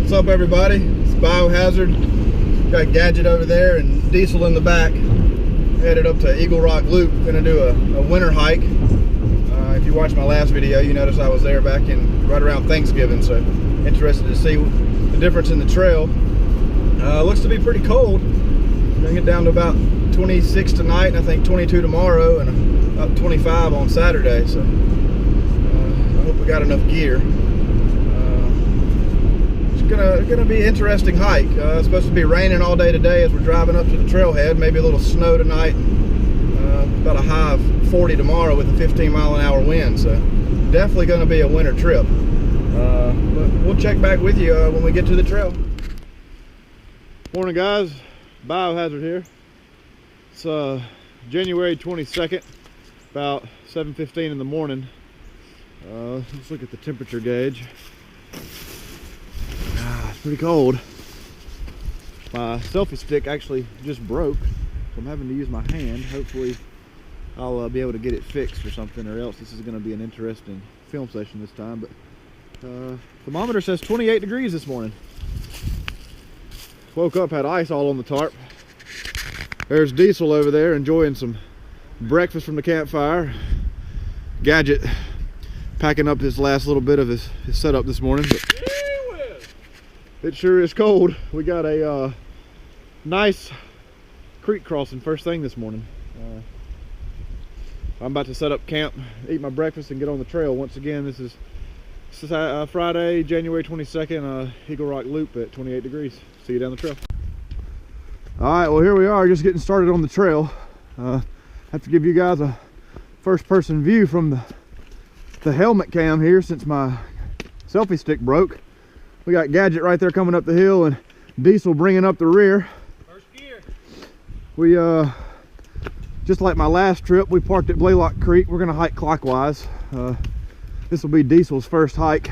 What's up, everybody? It's Biohazard. Got Gadget over there and Diesel in the back. Headed up to Eagle Rock Loop. Gonna do a winter hike. If you watched my last video, you noticed I was there back in right around Thanksgiving. So interested to see the difference in the trail. Looks to be pretty cold. We're gonna get down to about 26 tonight, and I think 22 tomorrow, and about 25 on Saturday. So I hope we got enough gear. Gonna be an interesting hike. It's supposed to be raining all day today as we're driving up to the trailhead. Maybe a little snow tonight. About a high of 40 tomorrow with a 15-mile-an-hour wind. So definitely going to be a winter trip. But we'll check back with you when we get to the trail. Morning, guys. Biohazard here. It's January 22nd, about 7:15 in the morning. Let's look at the temperature gauge. It's pretty cold. My selfie stick actually just broke, so I'm having to use my hand. Hopefully I'll be able to get it fixed or something, or else this is going to be an interesting film session this time. But thermometer says 28 degrees this morning. Woke up, had ice all on the tarp. There's Diesel over there enjoying some breakfast from the campfire. Gadget packing up his last little bit of his setup this morning. But it sure is cold. We got a nice creek crossing first thing this morning. I'm about to set up camp, eat my breakfast, and get on the trail. Once again, this is Friday, January 22nd, Eagle Rock Loop at 28 degrees. See you down the trail. All right, well, here we are, just getting started on the trail. Have to give you guys a first-person view from the helmet cam here since my selfie stick broke. We got Gadget right there coming up the hill and Diesel bringing up the rear. First gear. We, just like my last trip, we parked at Blaylock Creek. We're gonna hike clockwise. This will be Diesel's first hike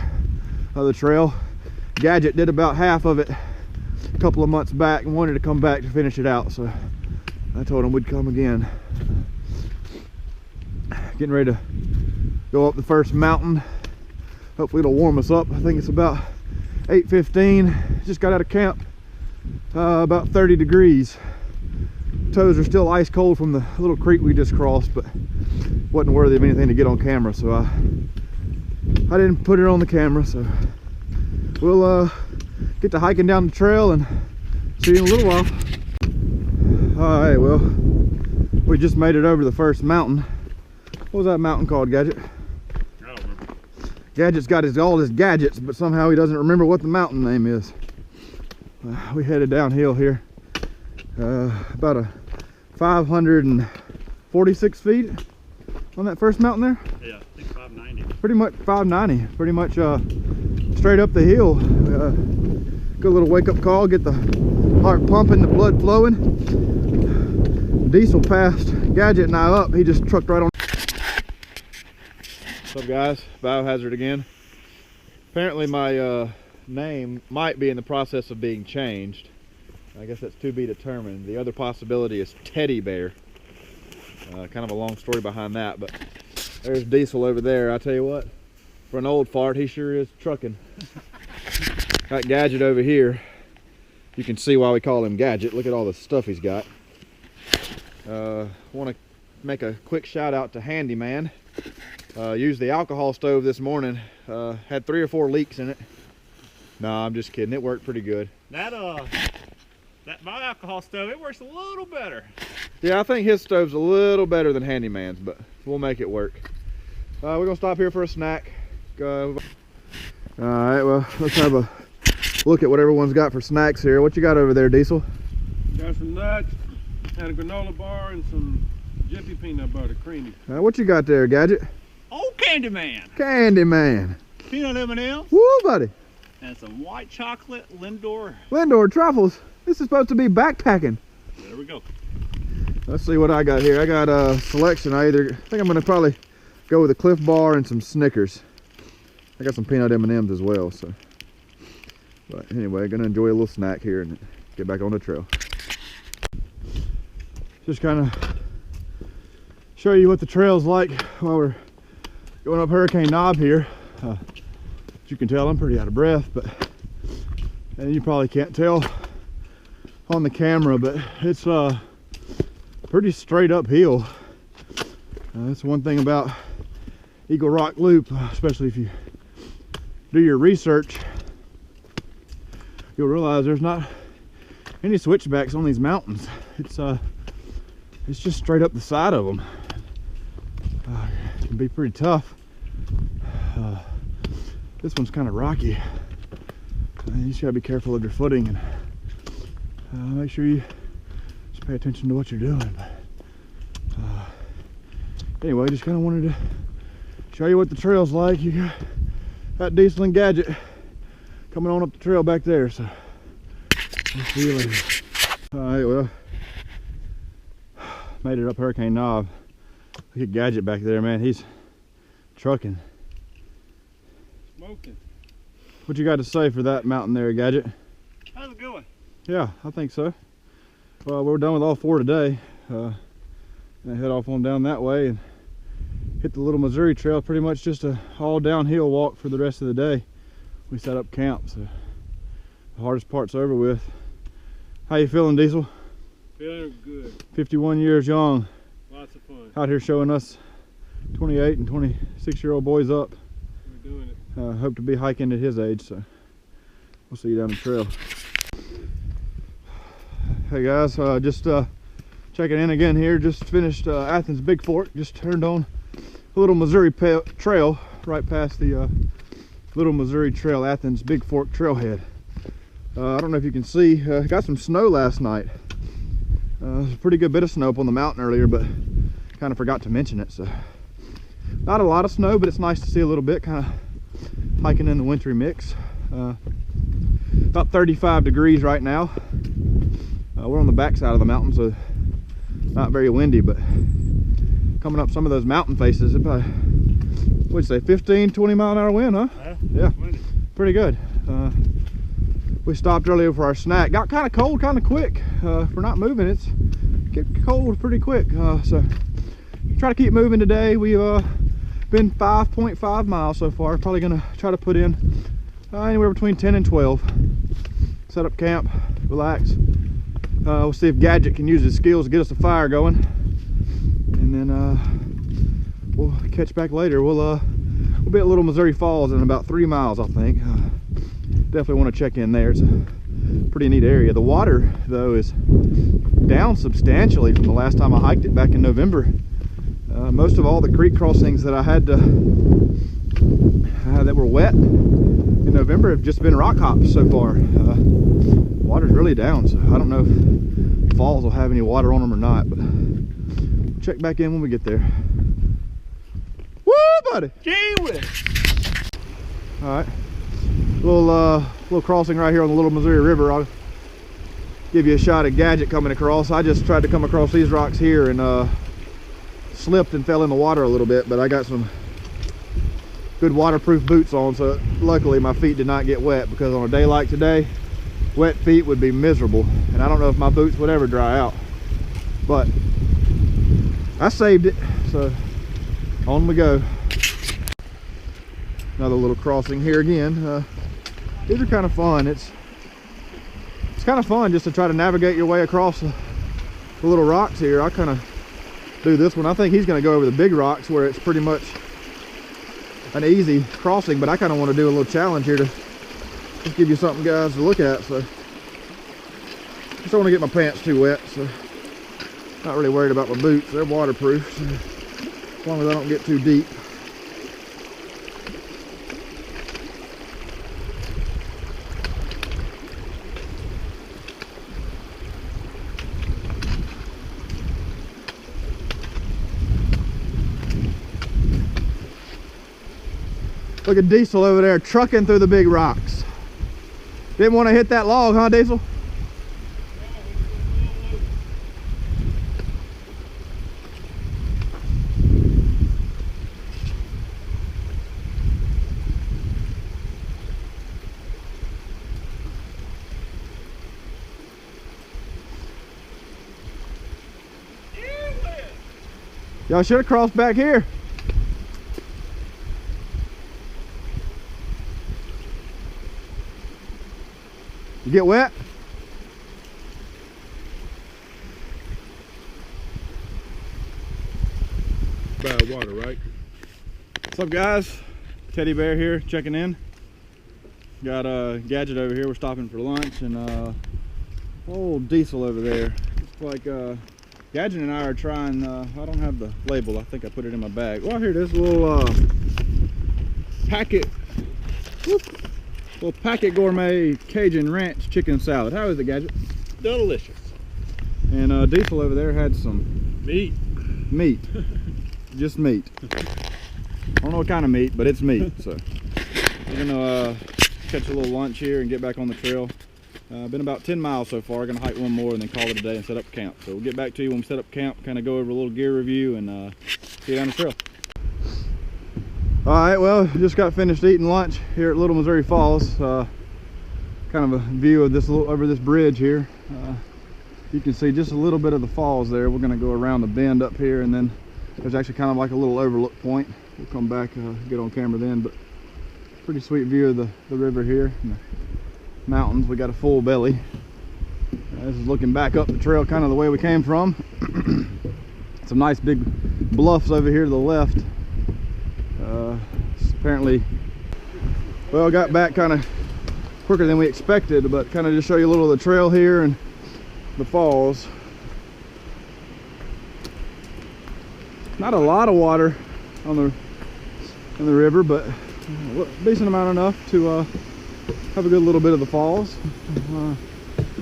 of the trail. Gadget did about half of it a couple of months back and wanted to come back to finish it out. So I told him we'd come again. Getting ready to go up the first mountain. Hopefully it'll warm us up. I think it's about 8:15. Just got out of camp. About 30 degrees. Toes are still ice cold from the little creek we just crossed, but wasn't worthy of anything to get on camera, so I didn't put it on the camera. So we'll get to hiking down the trail and see you in a little while. All right, well, we just made it over the first mountain. What was that mountain called, Gadget? Gadget's got all his gadgets, but somehow he doesn't remember what the mountain name is. We headed downhill here. About a 546 feet on that first mountain there. Yeah, I think 590. Pretty much 590. Pretty much straight up the hill. Good little wake-up call. Get the heart pumping, the blood flowing. Diesel passed Gadget and I up. He just trucked right on. What's up, guys? Biohazard again. Apparently my name might be in the process of being changed. I guess that's to be determined. The other possibility is Teddy Bear. Kind of a long story behind that, but there's Diesel over there. I tell you what, for an old fart, he sure is trucking. Got Gadget over here. You can see why we call him Gadget. Look at all the stuff he's got. Want to make a quick shout out to Handyman. Used the alcohol stove this morning. Had 3 or 4 leaks in it. No, I'm just kidding. It worked pretty good. My alcohol stove, it works a little better. Yeah, I think his stove's a little better than Handyman's, but we'll make it work. We're gonna stop here for a snack. All right, well, let's have a look at what everyone's got for snacks here. What you got over there, Diesel? Got some nuts and a granola bar and some Jiffy peanut butter, creamy. What you got there, Gadget? Oh, Candyman. Candyman. Peanut M&M's. Woo, buddy. And some white chocolate Lindor. Lindor truffles. This is supposed to be backpacking. There we go. Let's see what I got here. I got a selection. I think I'm gonna probably go with a Cliff Bar and some Snickers. I got some peanut M&Ms as well. So, but anyway, gonna enjoy a little snack here and get back on the trail. Just kind of show you what the trail's like while we're going up Hurricane Knob here. As you can tell, I'm pretty out of breath, but And you probably can't tell on the camera, but it's pretty straight uphill. That's one thing about Eagle Rock Loop, especially if you do your research, you'll realize there's not any switchbacks on these mountains. It's just straight up the side of them. It can be pretty tough. This one's kind of rocky. You just gotta be careful of your footing and make sure you just pay attention to what you're doing. But, anyway, just kind of wanted to show you what the trail's like. You got that Diesel and Gadget coming on up the trail back there. So we'll see you later. All right, well, made it up Hurricane Knob. Look at Gadget back there, man. He's trucking. Smoking. What you got to say for that mountain there, Gadget? How's it going? Yeah, I think so. Well, we're done with all four today. And head off on down that way and hit the Little Missouri Trail. Pretty much just a all downhill walk for the rest of the day. We set up camp, so the hardest part's over with. How you feeling, Diesel? Feeling good. 51 years young. Lots of fun. Out here showing us 28 and 26-year-old boys up. We're doing it. Hope to be hiking at his age, so we'll see you down the trail. Hey guys, just checking in again here. Just finished Athens Big Fork. Just turned on a Little Missouri Trail right past the Little Missouri Trail, Athens Big Fork trailhead. I don't know if you can see, got some snow last night. There's a pretty good bit of snow up on the mountain earlier, but kind of forgot to mention it. So not a lot of snow, but it's nice to see a little bit, kind of hiking in the wintry mix. About 35 degrees right now. We're on the back side of the mountain, so not very windy, but coming up some of those mountain faces, it probably, what'd you say, 15, 20 mile an hour wind, huh? Yeah, pretty good. We stopped earlier for our snack. Got kind of cold kind of quick. If we're not moving, it's get cold pretty quick. So try to keep moving today. We've been 5.5 miles so far. Probably gonna try to put in anywhere between 10 and 12. Set up camp, relax. We'll see if Gadget can use his skills to get us a fire going, and then we'll catch back later. We'll be at Little Missouri Falls in about 3 miles, I think. Definitely want to check in there. It's a pretty neat area. The water, though, is down substantially from the last time I hiked it back in November. Most of all the creek crossings that I had to that were wet in November have just been rock hops so far. Water's really down, so I don't know if falls will have any water on them or not, but we'll check back in when we get there. Woo, buddy! Gee whiz! All right, little crossing right here on the Little Missouri River. I'll give you a shot at Gadget coming across. I just tried to come across these rocks here and slipped and fell in the water a little bit, but I got some good waterproof boots on, so luckily my feet did not get wet, because on a day like today, wet feet would be miserable, and I don't know if my boots would ever dry out, but I saved it, so on we go. Another little crossing here again. These are kind of fun. It's kind of fun just to try to navigate your way across the little rocks here. I kind of do this one. I think he's going to go over the big rocks where it's pretty much an easy crossing, but I kind of want to do a little challenge here to just give you something, guys, to look at. So just don't want to get my pants too wet, so not really worried about my boots. They're waterproof, so as long as I don't get too deep. Look at Diesel over there trucking through the big rocks. Didn't want to hit that log, huh, Diesel? Y'all should have crossed back here. You get wet? Bad water, right? What's up, guys? Teddy Bear here, checking in. Got a Gadget over here. We're stopping for lunch, and old Diesel over there. It's like Gadget and I are trying. I don't have the label. I think I put it in my bag. Well, here it is. A little packet. Whoop, little packet gourmet Cajun ranch chicken salad. How is it, Gadget? Delicious. And Diesel over there had some Meat. meat. Just meat. I don't know what kind of meat, but it's meat. So we're gonna catch a little lunch here and get back on the trail. Been about 10 miles so far. Gonna hike one more and then call it a day and set up camp. So we'll get back to you when we set up camp, kind of go over a little gear review and see you down the trail. All right, well, just got finished eating lunch here at Little Missouri Falls. Kind of a view of this over this bridge here. You can see just a little bit of the falls there. We're gonna go around the bend up here, and then there's actually kind of like a little overlook point. We'll come back, get on camera then, but pretty sweet view of the river here and the mountains. We got a full belly. This is looking back up the trail kind of the way we came from. Some nice big bluffs over here to the left. Apparently, well, got back kind of quicker than we expected, but kind of just show you a little of the trail here and the falls. Not a lot of water on in the river, but a decent amount enough to have a good little bit of the falls.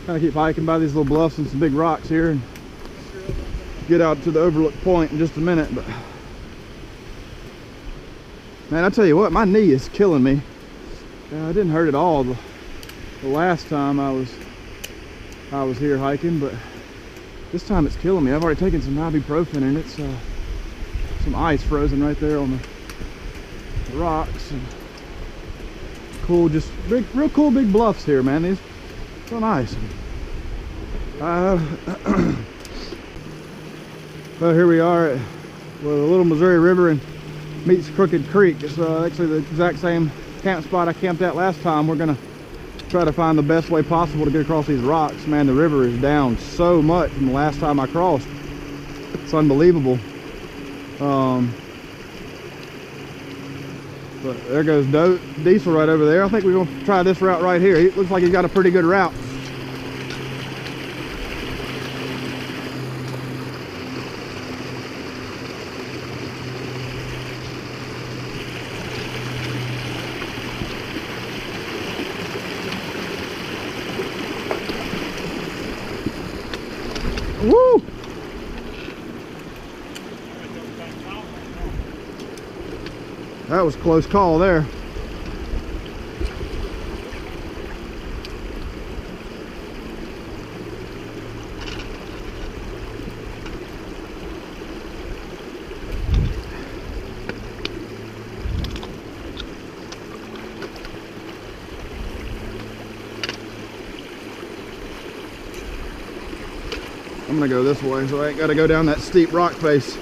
Kind of keep hiking by these little bluffs and some big rocks here and get out to the overlook point in just a minute. But man, I tell you what, my knee is killing me. It didn't hurt at all the last time I was here hiking, but this time it's killing me. I've already taken some ibuprofen, and it's some ice frozen right there on the rocks, and cool, just real cool big bluffs here, man. These so nice. Well, here we are at the Little Missouri River and meets Crooked Creek. It's actually the exact same camp spot I camped at last time. We're gonna try to find the best way possible to get across these rocks. Man, the river is down so much from the last time I crossed. It's unbelievable. But there goes Diesel right over there. I think we're gonna try this route right here. It looks like he's got a pretty good route. Woo! That was a close call there. I'm gonna go this way, so I ain't gotta go down that steep rock face.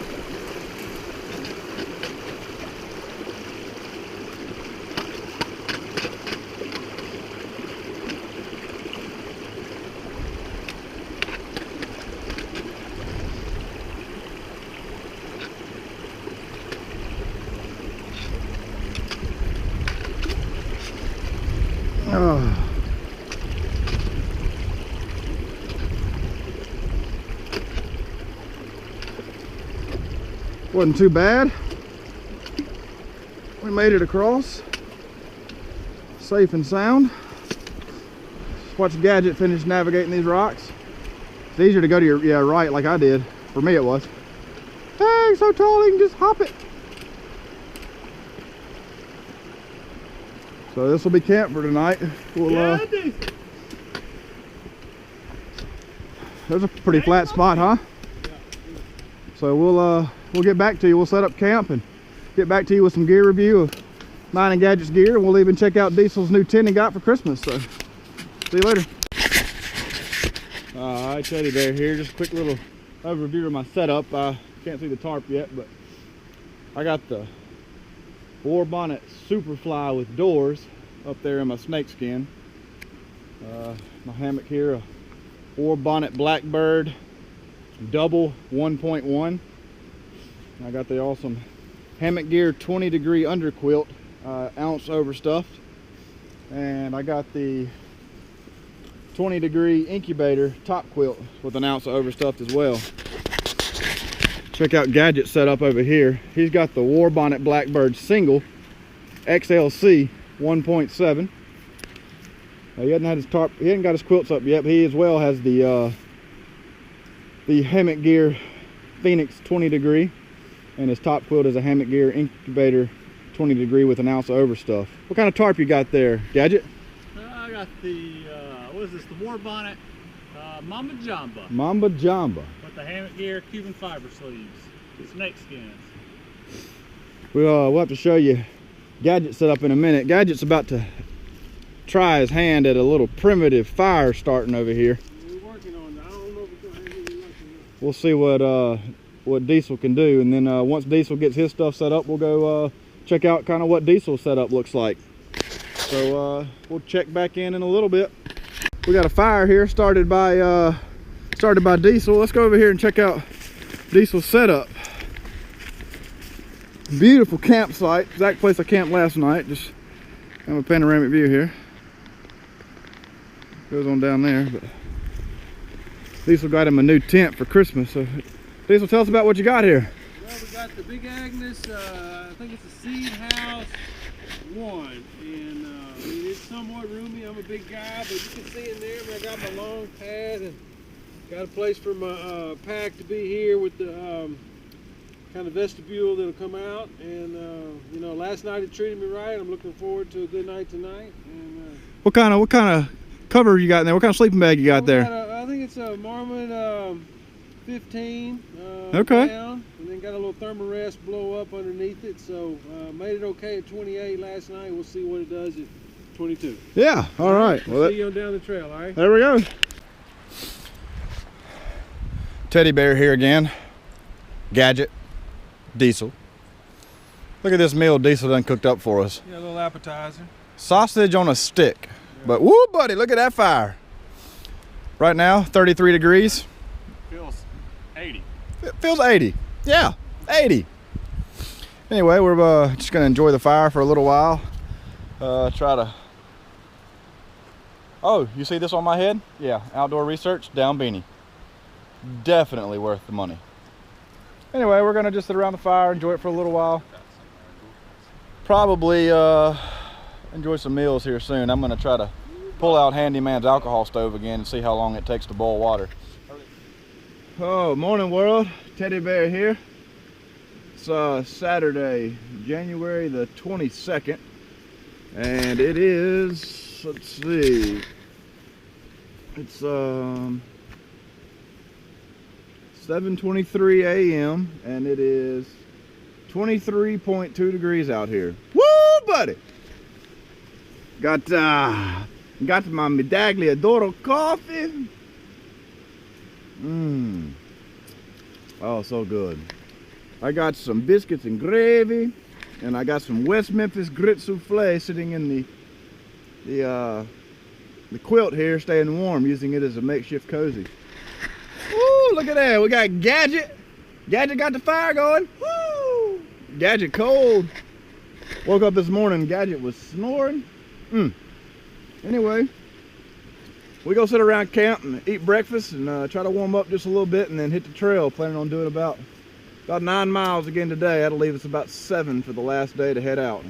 Oh. Wasn't too bad. We made it across safe and sound. Just watch Gadget finish navigating these rocks. It's easier to go to your right like I did. For me it was. Hey, so tall you can just hop it. So this will be camp for tonight. We'll, there's a pretty flat spot, huh? So we'll get back to you. We'll set up camp and get back to you with some gear review of mine and Gadget's gear. We'll even check out Diesel's new tent he got for Christmas. So see you later. Alright, Teddy Bear here. Just a quick little overview of my setup. I can't see the tarp yet, but I got the War Bonnet Superfly with doors up there in my snakeskin. My hammock here, a War Bonnet Blackbird double 1.1. I got the awesome Hammock Gear 20 degree underquilt, ounce overstuffed, and I got the 20 degree incubator top quilt with an ounce of overstuffed as well. Check out Gadget's setup over here. He's got the War Bonnet Blackbird single XLC 1.7. He hasn't had his tarp, he hasn't got his quilts up yet, but he as well has the Hammock Gear Phoenix 20 degree, and his top quilt is a Hammock Gear Incubator 20 degree with an ounce of overstuff. What kind of tarp you got there, Gadget? I got the, what is this, the War Bonnet Mamba Jamba Mamba Jamba. with the Hammock Gear Cuban fiber sleeves, snake skins. We'll have to show you Gadget set up in a minute. Gadget's about to try his hand at a little primitive fire starting over here. We're working on that. I don't know if it's going to have any luck or not. We'll see what Diesel can do, and then once Diesel gets his stuff set up, we'll go check out kind of what Diesel's setup looks like. So we'll check back in a little bit. We got a fire here started by Diesel. Let's go over here and check out Diesel's setup. Beautiful campsite, exact place I camped last night. Just have a panoramic view here. Goes on down there, but Diesel got him a new tent for Christmas. So Diesel, tell us about what you got here. Well, we got the Big Agnes, I think it's a Seed House 1, and I mean, it's somewhat roomy. I'm a big guy, but you can see in there, I got my long pad and got a place for my pack to be here with the kind of vestibule that'll come out. And you know, last night it treated me right. I'm looking forward to a good night tonight. And What kind of cover you got in there? What kind of sleeping bag you got there? I think it's a Marmot 15 Okay. down, and then got a little Thermarest blow up underneath it. So made it okay at 28 last night. We'll see what it does at 22. Yeah, all right. Well, See you on down the trail, all right? there we go. Teddy bear here again. Gadget, Diesel. Look at this meal Diesel done cooked up for us. Yeah, a little appetizer. Sausage on a stick. But woo, buddy, look at that fire. Right now, 33 degrees. Feels 80. It feels 80. Yeah, 80. Anyway, we're just gonna enjoy the fire for a little while. Try to. Oh, you see this on my head? Yeah, Outdoor Research down beanie. Definitely worth the money. Anyway, we're gonna just sit around the fire, enjoy it for a little while. Probably enjoy some meals here soon. I'm gonna try to pull out Handyman's alcohol stove again and see how long it takes to boil water. Oh, morning world. Teddy bear here. It's Saturday, January the 22nd, and it is, let's see, it's 7:23 a.m. and it is 23.2 degrees out here. Woo, buddy! Got my Medaglia d'Oro coffee. Oh, so good. I got some biscuits and gravy, and I got some West Memphis grit souffle sitting in the quilt here, staying warm, using it as a makeshift cozy. Woo, look at that. We got Gadget. Gadget got the fire going. Woo! Gadget cold. Woke up this morning, Gadget was snoring. Anyway, we go sit around camp and eat breakfast and try to warm up just a little bit and then hit the trail. Planning on doing about 9 miles again today. That'll leave us about 7 for the last day to head out.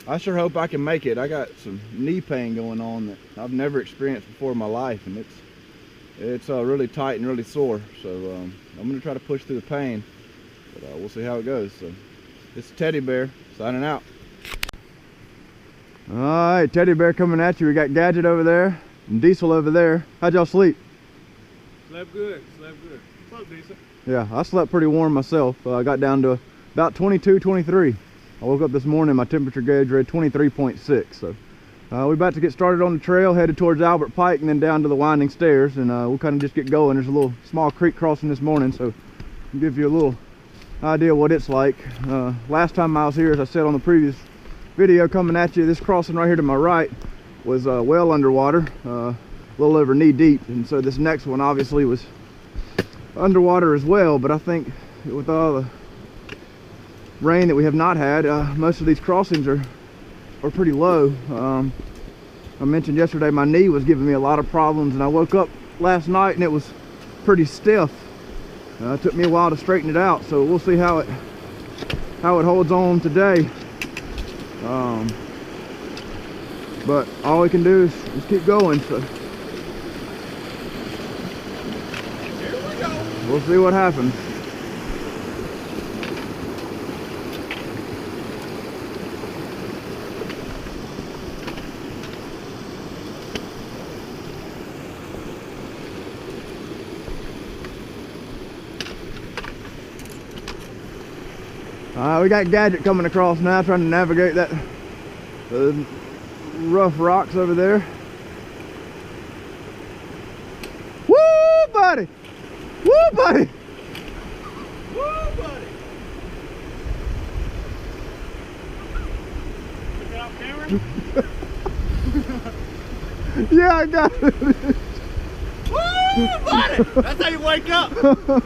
I sure hope I can make it. I got some knee pain going on that I've never experienced before in my life, and it's really tight and really sore. So I'm gonna try to push through the pain, but we'll see how it goes. So it's Teddy Bear signing out. All right, Teddy Bear coming at you. We got Gadget over there and Diesel over there. How'd y'all sleep? Slept good, slept good. Slept decent. Yeah, I slept pretty warm myself. I got down to about 22, 23. I woke up this morning, my temperature gauge read 23.6. So we're about to get started on the trail, headed towards Albert Pike and then down to the winding stairs, and we'll kind of just get going. There's a little small creek crossing this morning, so I'll give you a little idea what it's like. Last time I was here, as I said on the previous video coming at you, this crossing right here to my right was well underwater, a little over knee deep, and so this next one obviously was underwater as well. But I think with all the rain that we have not had, most of these crossings are pretty low. I mentioned yesterday my knee was giving me a lot of problems, and I woke up last night and it was pretty stiff. It took me a while to straighten it out, so we'll see how it holds on today. But all we can do is keep going. So Here we go. we'll see what happens. We got Gadget coming across now, trying to navigate that rough rocks over there. Woo, buddy! Woo, buddy! Woo, buddy. Put that off camera. Yeah, I got it. Woo, buddy. That's how you wake up.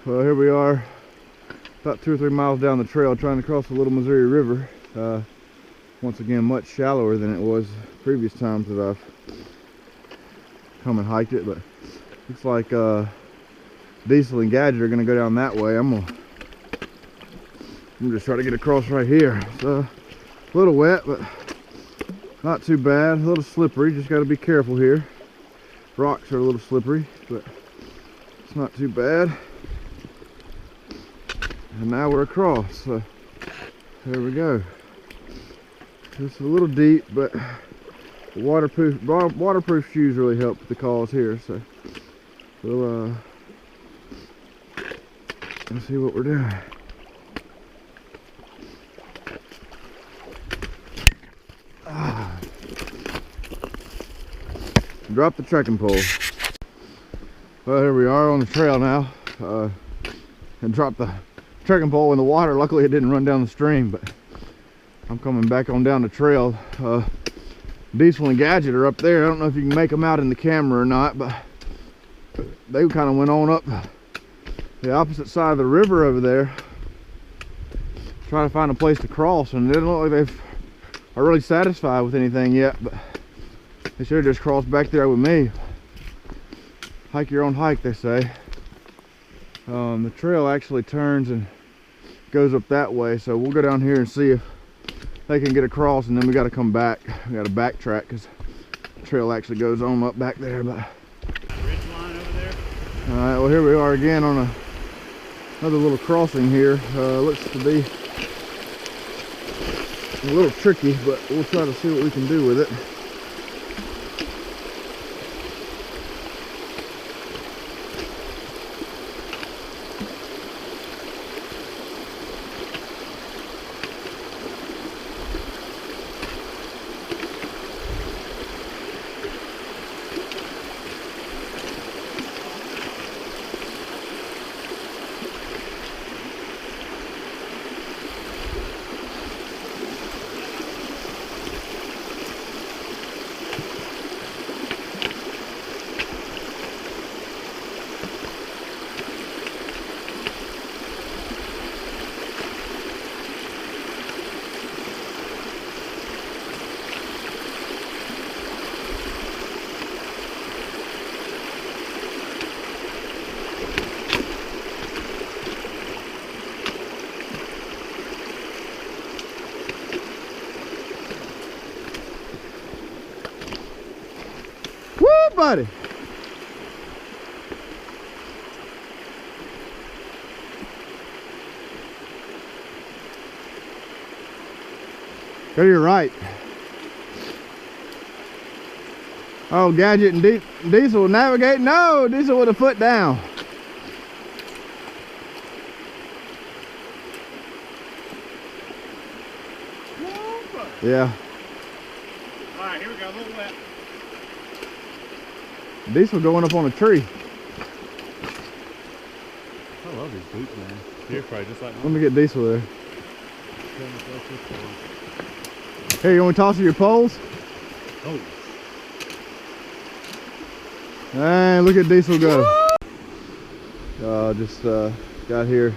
Well, here we are, about 2 or 3 miles down the trail, trying to cross the Little Missouri River. Once again, much shallower than it was previous times that I've come and hiked it. But looks like Diesel and Gadget are going to go down that way. I'm just trying to get across right here. It's a little wet, but not too bad. A little slippery. Just got to be careful here. Rocks are a little slippery, but it's not too bad. And now we're across, so there we go. It's a little deep, but the waterproof shoes really help the cause here, so we'll let's see what we're doing. Drop the trekking pole. Well, here we are on the trail now, and dropped the trekking pole in the water. Luckily it didn't run down the stream, but I'm coming back on down the trail. Diesel and Gadget are up there. I don't know if you can make them out in the camera or not, but they kind of went on up the opposite side of the river over there, trying to find a place to cross, and they don't look like they are really satisfied with anything yet, but they should have just crossed back there with me. Hike your own hike, they say. The trail actually turns and goes up that way, so we'll go down here and see if they can get across, and then we got to come back. We got to backtrack because the trail actually goes on up back there. But Ridge line over there. all right, well, here we are again on another little crossing here. Looks to be a little tricky, but we'll try to see what we can do with it. Buddy. Go to your right. Oh, Gadget and Diesel navigate. No, Diesel with a foot down. Yeah. All right, here we go. A little wet. Diesel going up on a tree. I love these boots, man. You're probably just like Let me get Diesel there. Here, you want to toss your poles? Oh. And look at Diesel go. Just got here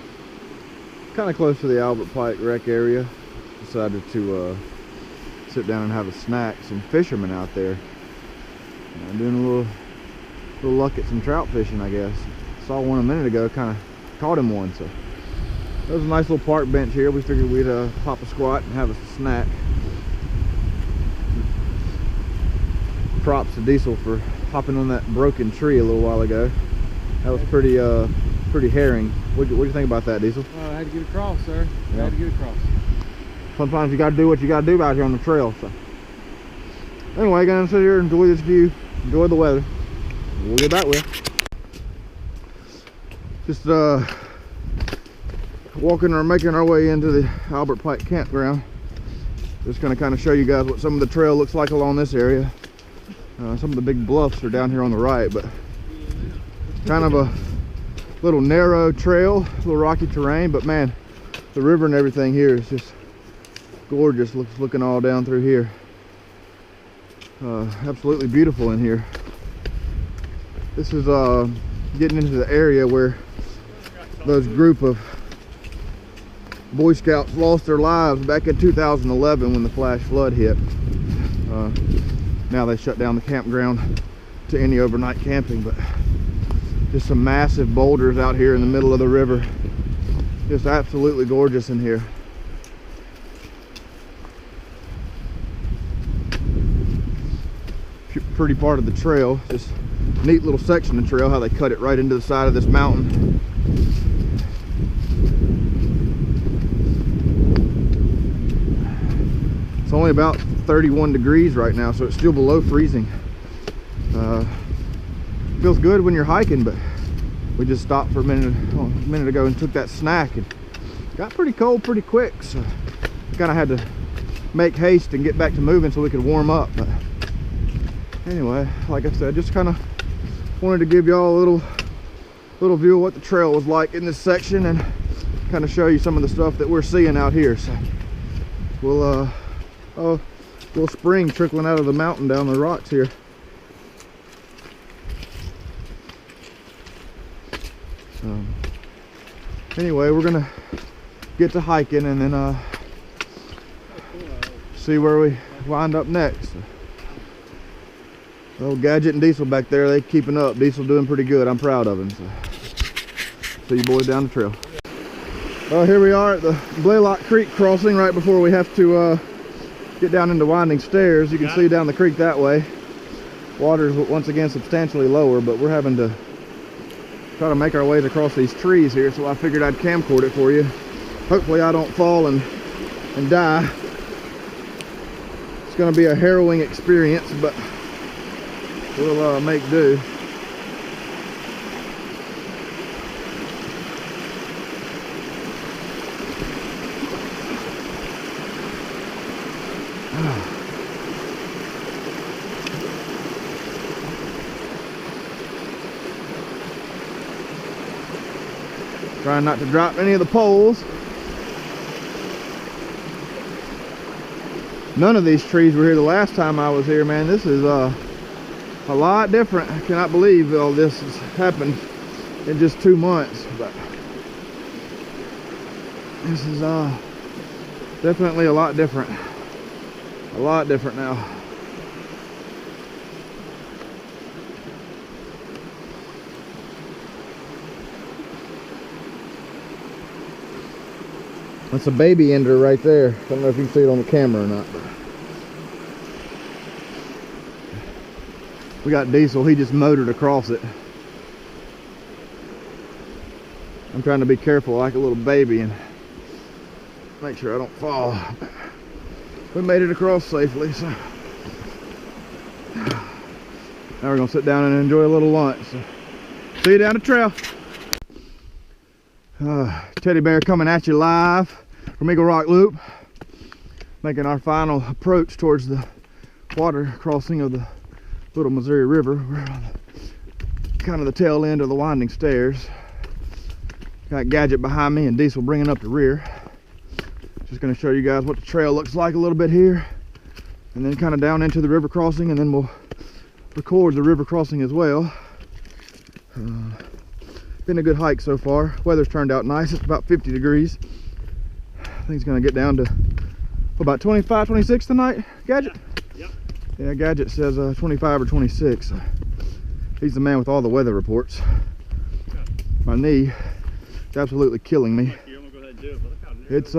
kind of close to the Albert Pike wreck area. Decided to sit down and have a snack. Some fishermen out there doing a little luck at some trout fishing, I guess. Saw one a minute ago, kind of caught him one. So there was a nice little park bench here. We figured we'd pop a squat and have a snack. Props to Diesel for hopping on that broken tree a little while ago. That was pretty herring. What'd you think about that, Diesel? I had to get across, sir. I had to get across. Sometimes you gotta do what you gotta do out here on the trail. So anyway, gonna sit here and enjoy this view, enjoy the weather. We'll get back with you. Just walking or making our way into the Albert Pike campground. Just gonna kind of show you guys what some of the trail looks like along this area. Some of the big bluffs are down here on the right, but kind of a little narrow trail, a little rocky terrain, but man, the river and everything here is just gorgeous. Looking all down through here. Absolutely beautiful in here. This is getting into the area where those group of Boy Scouts lost their lives back in 2011 when the flash flood hit. Now they shut down the campground to any overnight camping, but just some massive boulders out here in the middle of the river. Just absolutely gorgeous in here. Pretty part of the trail, just neat little section of trail, how they cut it right into the side of this mountain. It's only about 31 degrees right now, so it's still below freezing. Feels good when you're hiking, but we just stopped for a minute ago and took that snack and got pretty cold pretty quick, so kind of had to make haste and get back to moving so we could warm up. But anyway, like I said, just kind of wanted to give y'all a little view of what the trail was like in this section and kind of show you some of the stuff that we're seeing out here. So we'll little spring trickling out of the mountain down the rocks here. Anyway, we're gonna get to hiking and then see where we wind up next. Little Gadget and Diesel back there, they keeping up. Diesel doing pretty good. I'm proud of him. So see you boys down the trail. Well, here we are at the Blaylock Creek crossing right before we have to get down into winding stairs. You can see down the creek that way. Water's once again substantially lower, but we're having to try to make our ways across these trees here, so I figured I'd camcord it for you. Hopefully I don't fall and die. It's going to be a harrowing experience, but we'll make do. Trying not to drop any of the poles. None of these trees were here the last time I was here, man. This is a lot different. I cannot believe all this has happened in just 2 months, but this is definitely a lot different. A lot different now. That's a baby ender right there. I don't know if you can see it on the camera or not, but we got Diesel. He just motored across it. I'm trying to be careful like a little baby and make sure I don't fall. We made it across safely, so Now we're gonna sit down and enjoy a little lunch. So, see you down the trail. Teddy Bear coming at you live from Eagle Rock Loop, making our final approach towards the water crossing of the Little Missouri River. We're on the, kind of the tail end of the winding stairs. Got Gadget behind me and Diesel bringing up the rear. Just going to show you guys what the trail looks like a little bit here, and then kind of down into the river crossing, and then we'll record the river crossing as well. Been a good hike so far. Weather's turned out nice. It's about 50 degrees. I think it's going to get down to about 25, 26 tonight, Gadget? Yep. Yeah, Gadget says 25 or 26. He's the man with all the weather reports. My knee is absolutely killing me. Here, I'm gonna go ahead and do it, but look how It's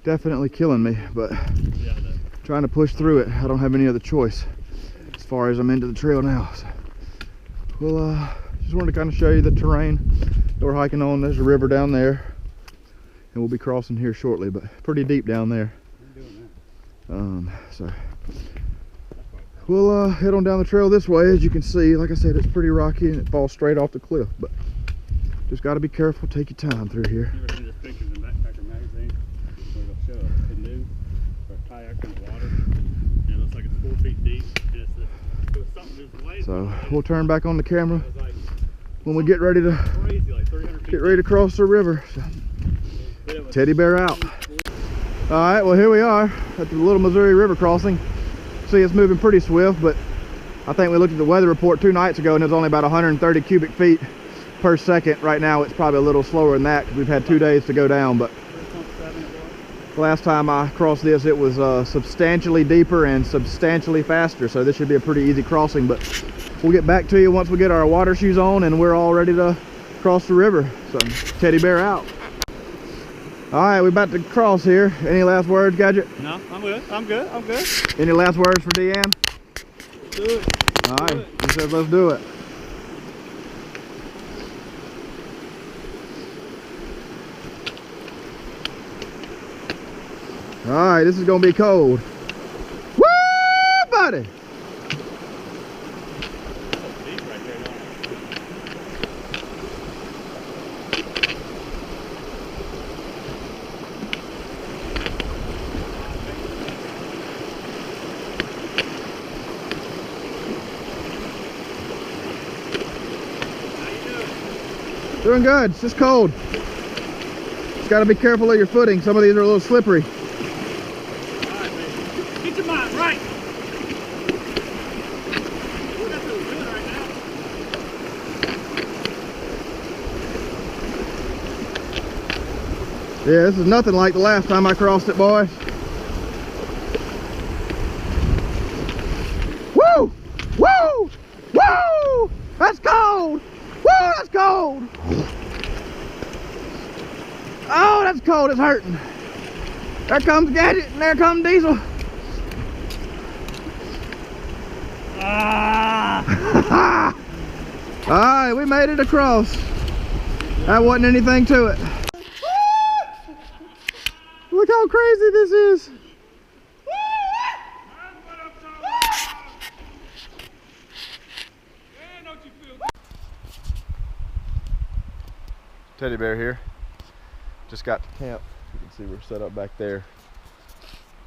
definitely killing me, but yeah, trying to push through it. I don't have any other choice as far as I'm into the trail now. So we'll just wanted to kind of show you the terrain that we're hiking on. There's a river down there, and we'll be crossing here shortly, but pretty deep down there. So we'll head on down the trail this way. As you can see, like I said, it's pretty rocky and it falls straight off the cliff, but just got to be careful, take your time through here. You ever seen this pictures in Backpacker magazine where they'll show a canoe or a kayak in the water, and it looks like it's 4 feet deep, and it was something just way. So we'll turn back on the camera It was like when we get ready to crazy, like 300 feet get ready to cross the river. So, deep. It was Teddy Bear out. All right, well here we are at the Little Missouri River crossing. See, it's moving pretty swift, but I think we looked at the weather report 2 nights ago and it was only about 130 cubic feet per second. Right now it's probably a little slower than that because we've had 2 days to go down, but last time I crossed this it was substantially deeper and substantially faster, so this should be a pretty easy crossing. But we'll get back to you once we get our water shoes on and we're all ready to cross the river. So Teddy Bear out. All right, we're about to cross here. Any last words, Gadget? No, I'm good. I'm good. I'm good. Any last words for Deanne? Do it. All right, he says let's do it. All right, this is gonna be cold. Woo, buddy! Deep right there, don't it? Doing good. It's just cold. Just got to be careful of your footing. Some of these are a little slippery. Alright, baby. Get your mind right. Ooh, that feels good right now. Yeah, this is nothing like the last time I crossed it, boys. Woo! Woo! Woo! That's cold! Woo! That's cold! Oh, that's cold. It's hurting. There comes Gadget and there comes Diesel. Ah! All right, we made it across. That wasn't anything to it. Look how crazy this is. Teddy Bear here. Just got to camp. You can see we're set up back there.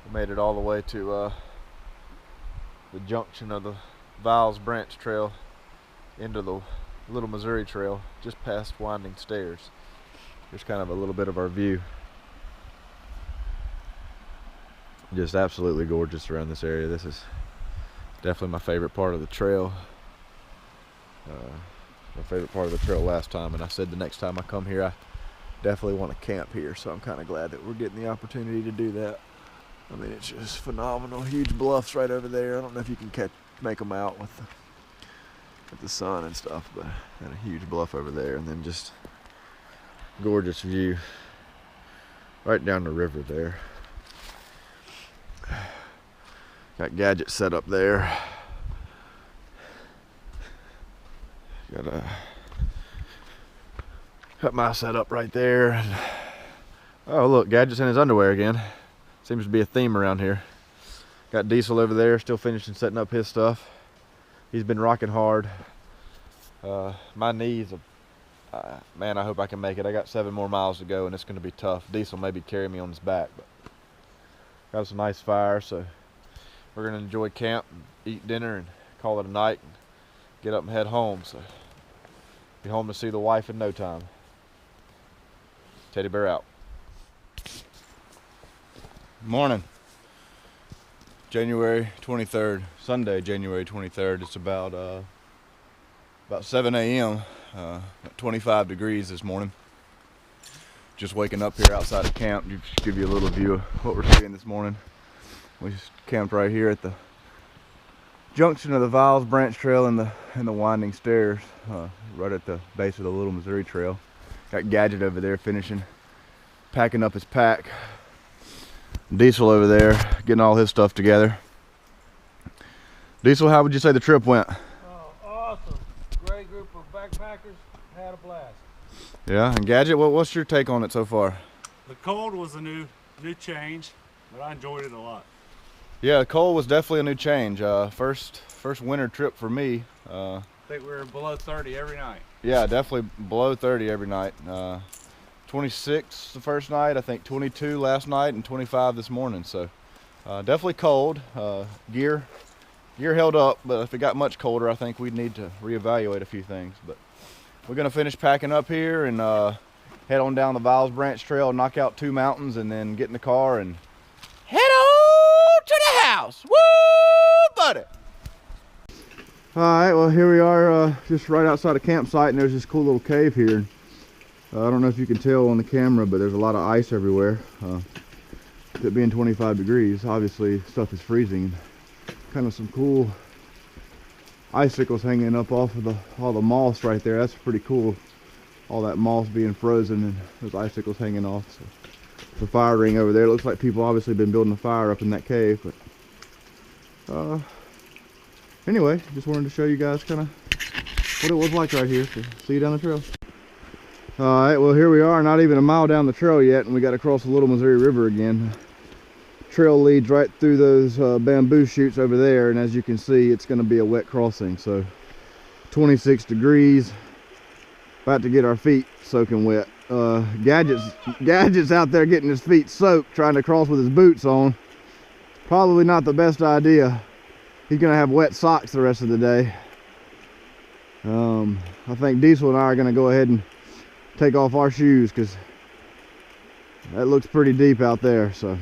We made it all the way to the junction of the Viles Branch Trail into the Little Missouri Trail, just past Winding Stairs. Here's kind of a little bit of our view. Just absolutely gorgeous around this area. This is definitely my favorite part of the trail. My favorite part of the trail last time, and I said the next time I come here I definitely want to camp here, so I'm kind of glad that we're getting the opportunity to do that. I mean, it's just phenomenal. Huge bluffs right over there. I don't know if you can make them out with the sun and stuff, but got a huge bluff over there, and then just gorgeous view right down the river there. Got Gadget set up there. Got my setup right there. And, oh look, Gadget's in his underwear again. Seems to be a theme around here. Got Diesel over there still finishing setting up his stuff. He's been rocking hard. My knees, man, I hope I can make it. I got 7 more miles to go and it's going to be tough. Diesel maybe carry me on his back, but got us a nice fire, so we're going to enjoy camp, and eat dinner, and call it a night, and get up and head home. So be home to see the wife in no time. Teddy Bear out. Morning. January 23rd, Sunday, January 23rd. It's about 7 a.m. 25 degrees this morning. Just waking up here outside of camp. Just give you a little view of what we're seeing this morning. We just camped right here at the junction of the Viles Branch Trail and the winding stairs, right at the base of the Little Missouri Trail. Got Gadget over there finishing packing up his pack. Diesel over there getting all his stuff together. Diesel, how would you say the trip went? Oh, awesome. Great group of backpackers. Had a blast. Yeah, and Gadget, what's your take on it so far? The cold was a new change, but I enjoyed it a lot. Yeah, the cold was definitely a new change. First winter trip for me. I think we were below 30 every night. Yeah, definitely below 30 every night. 26 the first night, I think 22 last night, and 25 this morning. So definitely cold. Gear held up, but if it got much colder, I think we'd need to reevaluate a few things. But we're gonna finish packing up here and head on down the Viles Branch Trail, knock out 2 mountains, and then get in the car and head on to the house. Woo, buddy! All right, well, here we are, just right outside a campsite, and there's this cool little cave here. I don't know if you can tell on the camera, but there's a lot of ice everywhere. It being 25 degrees, obviously stuff is freezing. Kind of some cool icicles hanging up off of all the moss right there. That's pretty cool. All that moss being frozen and those icicles hanging off. So, the fire ring over there. It looks like people obviously been building a fire up in that cave. But anyway, just wanted to show you guys kind of what it was like right here. So, see you down the trail. Alright, well, here we are, not even a mile down the trail yet, and we got to cross the Little Missouri River again. Trail leads right through those bamboo shoots over there, and as you can see, it's going to be a wet crossing. So 26 degrees, about to get our feet soaking wet. Gadget's out there getting his feet soaked, trying to cross with his boots on. Probably not the best idea. He's going to have wet socks the rest of the day. I think Diesel and I are going to go ahead and take off our shoes because that looks pretty deep out there. So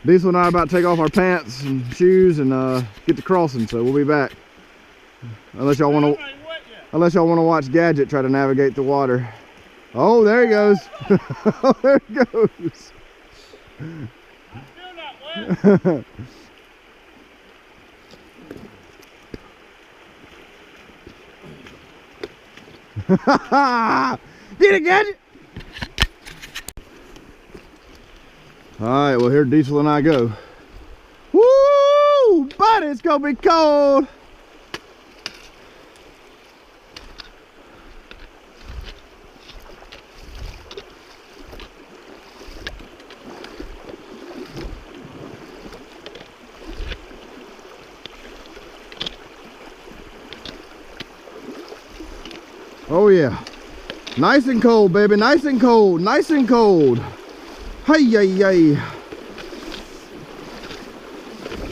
Diesel and I are about to take off our pants and shoes and get to crossing, so we'll be back. Unless y'all want to watch Gadget try to navigate the water. Oh, there he goes. Oh, there he goes. I'm still not wet. Get it, Gadget! Alright, well, here Diesel and I go. Woo! Buddy, it's gonna be cold! Oh yeah. Nice and cold, baby. Nice and cold. Nice and cold. Hey, yay.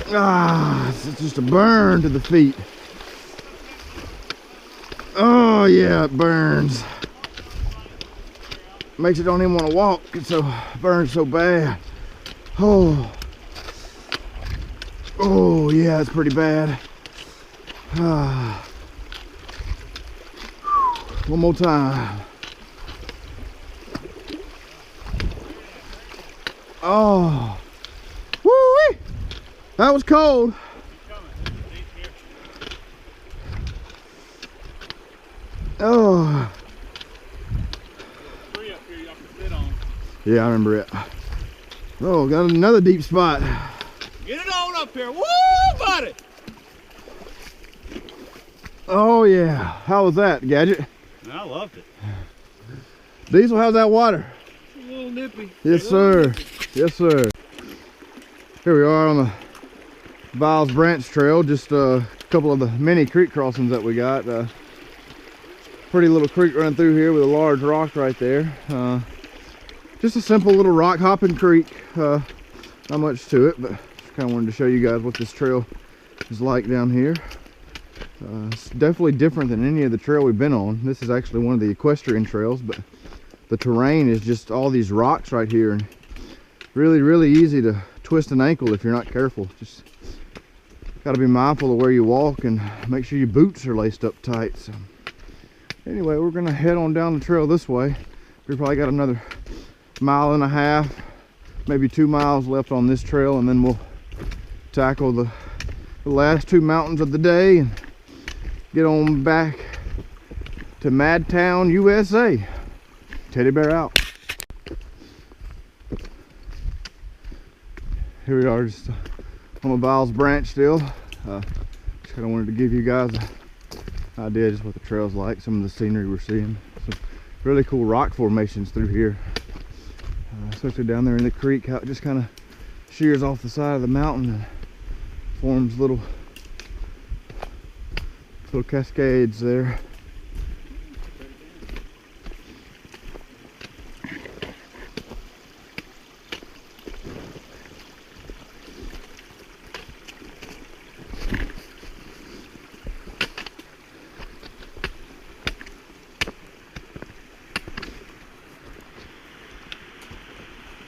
Ah, it's just a burn to the feet. Oh yeah, it burns. Makes you don't even want to walk. It burns so bad. Oh yeah, it's pretty bad. Ah. One more time. Oh, woo-wee. That was cold. Oh. Yeah, I remember it. Oh, got another deep spot. Get it on up here. Woo, buddy! Oh yeah. How was that, Gadget? I loved it. Diesel, how's that water? It's a little nippy. Yes, sir. Yes, sir. Here we are on the Viles Branch Trail, just a couple of the mini creek crossings that we got. Pretty little creek running through here with a large rock right there. Just a simple little rock hopping creek. Not much to it, but just kind of wanted to show you guys what this trail is like down here. It's definitely different than any of the trail we've been on. This is actually one of the equestrian trails, but the terrain is just all these rocks right here, and really easy to twist an ankle if you're not careful. Just got to be mindful of where you walk and make sure your boots are laced up tight. So anyway, we're gonna head on down the trail this way. We probably got another 1.5 miles, maybe 2 miles left on this trail, and then we'll tackle the last 2 mountains of the day and get on back to Madtown, USA. Teddy bear out. Here we are, just on the Viles Branch still. Just kind of wanted to give you guys an idea just what the trail's like, some of the scenery we're seeing. Some really cool rock formations through here, especially down there in the creek, how it just kind of shears off the side of the mountain and forms little cascades there.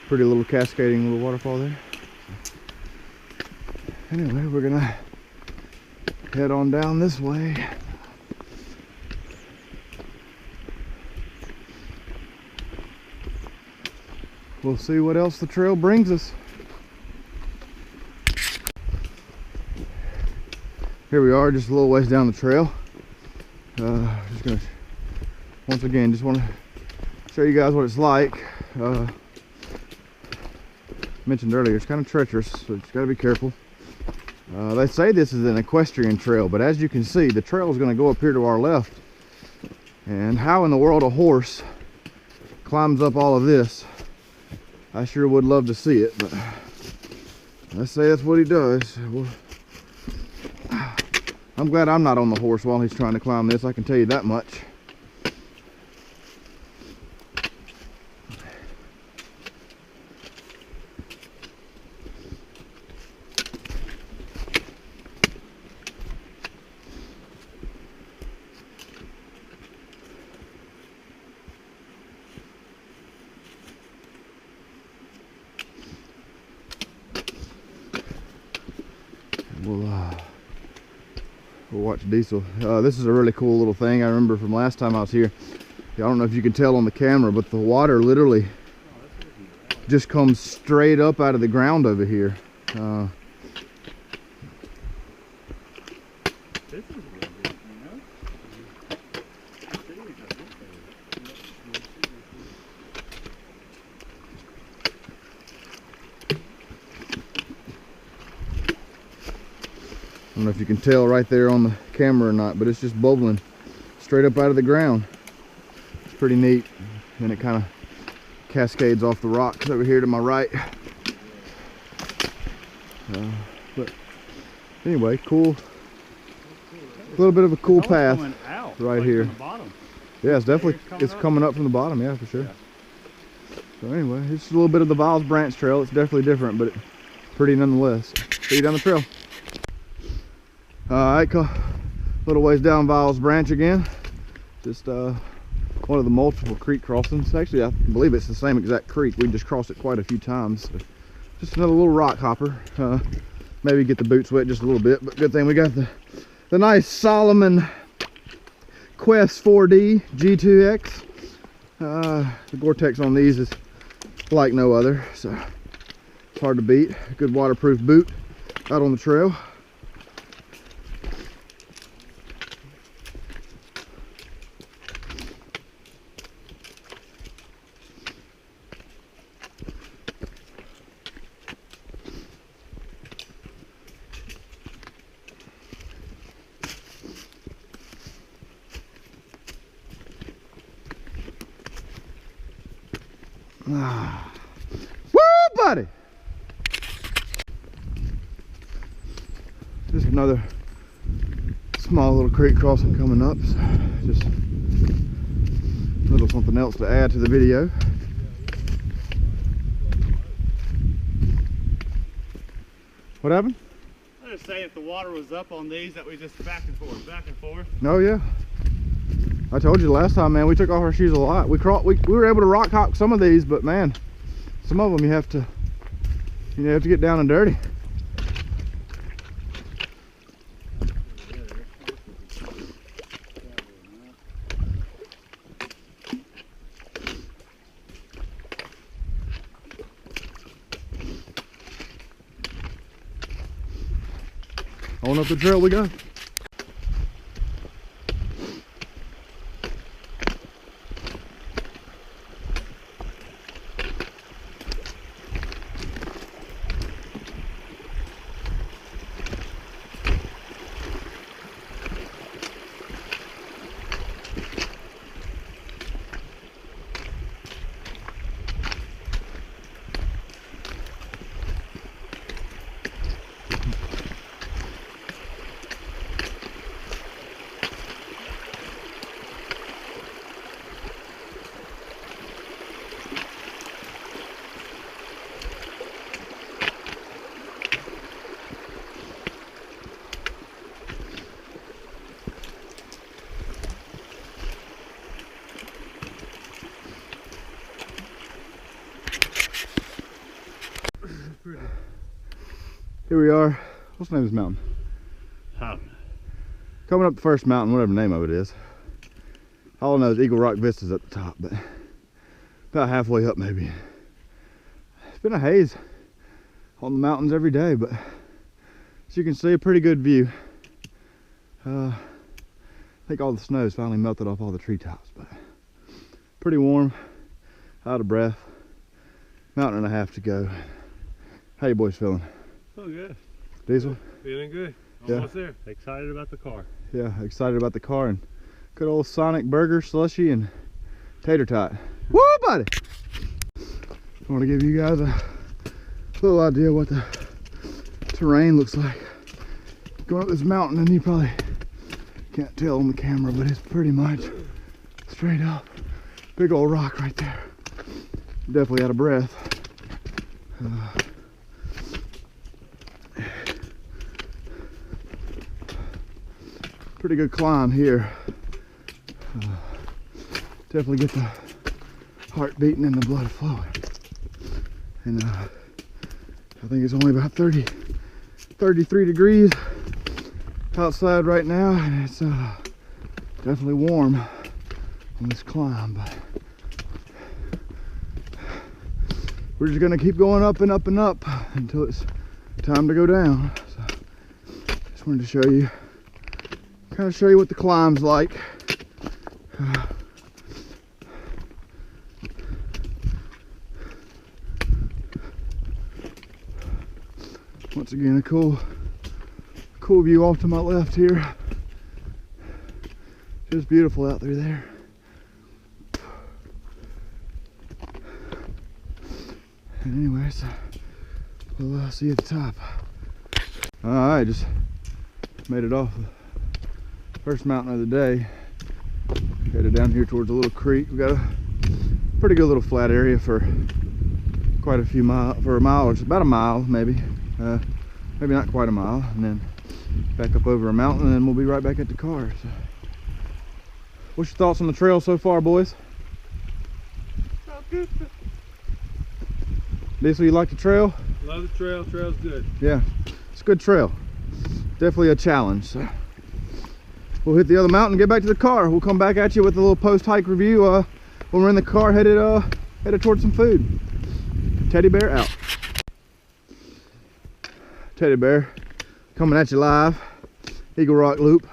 Pretty little cascading little waterfall there. Anyway, we're gonna head on down this way. We'll see what else the trail brings us. Here we are, just a little ways down the trail. Just gonna, once again, just want to show you guys what it's like. Mentioned earlier, it's kind of treacherous, so you got to be careful. They say this is an equestrian trail, but as you can see, the trail is going to go up here to our left. And how in the world a horse climbs up all of this, I sure would love to see it, but let's say that's what he does. Well, I'm glad I'm not on the horse while he's trying to climb this, I can tell you that much. We'll watch Diesel. This is a really cool little thing I remember from last time I was here. I don't know if you can tell on the camera, but the water literally just comes straight up out of the ground over here. This is really good, you know? I don't know if you can tell right there on the camera or not, but it's just bubbling straight up out of the ground. It's pretty neat, and it kind of cascades off the rocks over here to my right. But anyway, cool. A little bit of a cool path right here. Yeah, it's definitely, it's coming up from the bottom, yeah, for sure. So anyway, it's just a little bit of the Viles Branch Trail. It's definitely different, but pretty nonetheless. See you down the trail. Alright, a little ways down Viles Branch again. Just one of the multiple creek crossings. Actually, I believe it's the same exact creek. We just crossed it quite a few times. So just another little rock hopper. Maybe get the boots wet just a little bit, but good thing we got the nice Salomon Quest 4D G2X. The Gore-Tex on these is like no other, so it's hard to beat. A good waterproof boot out on the trail. Woo, buddy! Just another small little creek crossing coming up. So just a little something else to add to the video. What happened? I was saying if the water was up on these, that we just back and forth, back and forth. Oh yeah. I told you last time, man, we took off our shoes a lot. We were able to rock hop some of these, but man, some of them you have to get down and dirty. On up the trail we go. Here we are. What's the name of this mountain? Coming up the first mountain, whatever the name of it is. All I know is Eagle Rock Vista's at the top, but about halfway up maybe. It's been a haze on the mountains every day, but as you can see, a pretty good view. I think all the snow's finally melted off all the treetops, but pretty warm, out of breath. Mountain and a half to go. How you boys feeling? Oh, good. Diesel? Feeling good. Yeah. Almost there. Excited about the car. Yeah, excited about the car and good old Sonic burger, slushy, and tater tot. Woo, buddy! I want to give you guys a little idea what the terrain looks like. Going up this mountain, and you probably can't tell on the camera, but it's pretty much straight up. Big old rock right there. Definitely out of breath. Pretty good climb here. Definitely get the heart beating and the blood flowing. And I think it's only about 33 degrees outside right now, and it's definitely warm on this climb, but we're just gonna keep going up and up and up until it's time to go down. So just wanted to show you, kind of show you what the climb's like. Once again, a cool view off to my left here. Just beautiful out through there. And anyways, we'll see you at the top. All right, just made it off the first mountain of the day. Headed down here towards a little creek. We got a pretty good little flat area for quite a few miles, for a mile or about a mile maybe. Maybe not quite a mile, and then back up over a mountain, and then we'll be right back at the car. So, what's your thoughts on the trail so far, boys? Diesel, you like the trail? Love the trail. Trail's good. Yeah, it's a good trail. Definitely a challenge. So we'll hit the other mountain and get back to the car. We'll come back at you with a little post-hike review when we're in the car headed towards some food. Teddy Bear out. Teddy Bear coming at you live. Eagle Rock Loop.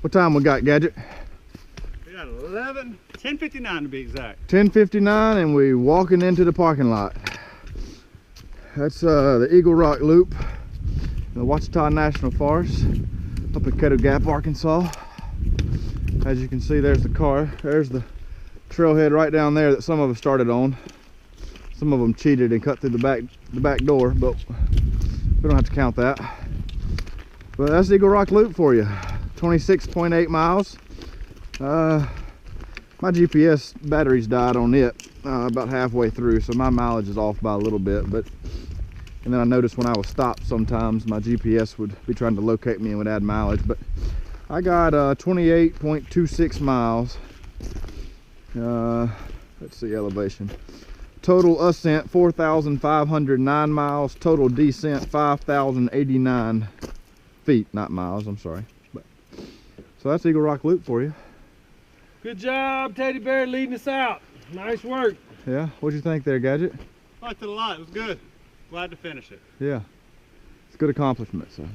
What time we got, Gadget? We got 10:59 to be exact. 10:59, and we walking into the parking lot. That's the Eagle Rock Loop in the Ouachita National Forest up in Caddo Gap, Arkansas. As you can see, there's the car. There's the trailhead right down there that some of us started on. Some of them cheated and cut through the back door, but we don't have to count that. But that's Eagle Rock Loop for you. 26.8 miles. My GPS batteries died on it about halfway through, so my mileage is off by a little bit. And then I noticed when I was stopped, sometimes my GPS would be trying to locate me and would add mileage. But I got 28.26 miles. Let's see elevation. Total ascent 4,509 miles. Total descent 5,089 feet, not miles. I'm sorry. But so that's Eagle Rock Loop for you. Good job, Teddy Bear, leading us out. Nice work. Yeah, what'd you think there, Gadget? Liked it a lot. It was good. Glad to finish it. Yeah, it's a good accomplishment. So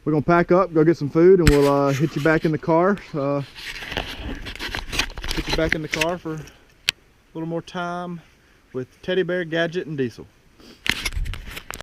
we're gonna pack up, go get some food, and we'll hit you back in the car. Hit you back in the car for a little more time with Teddy Bear, Gadget, and Diesel.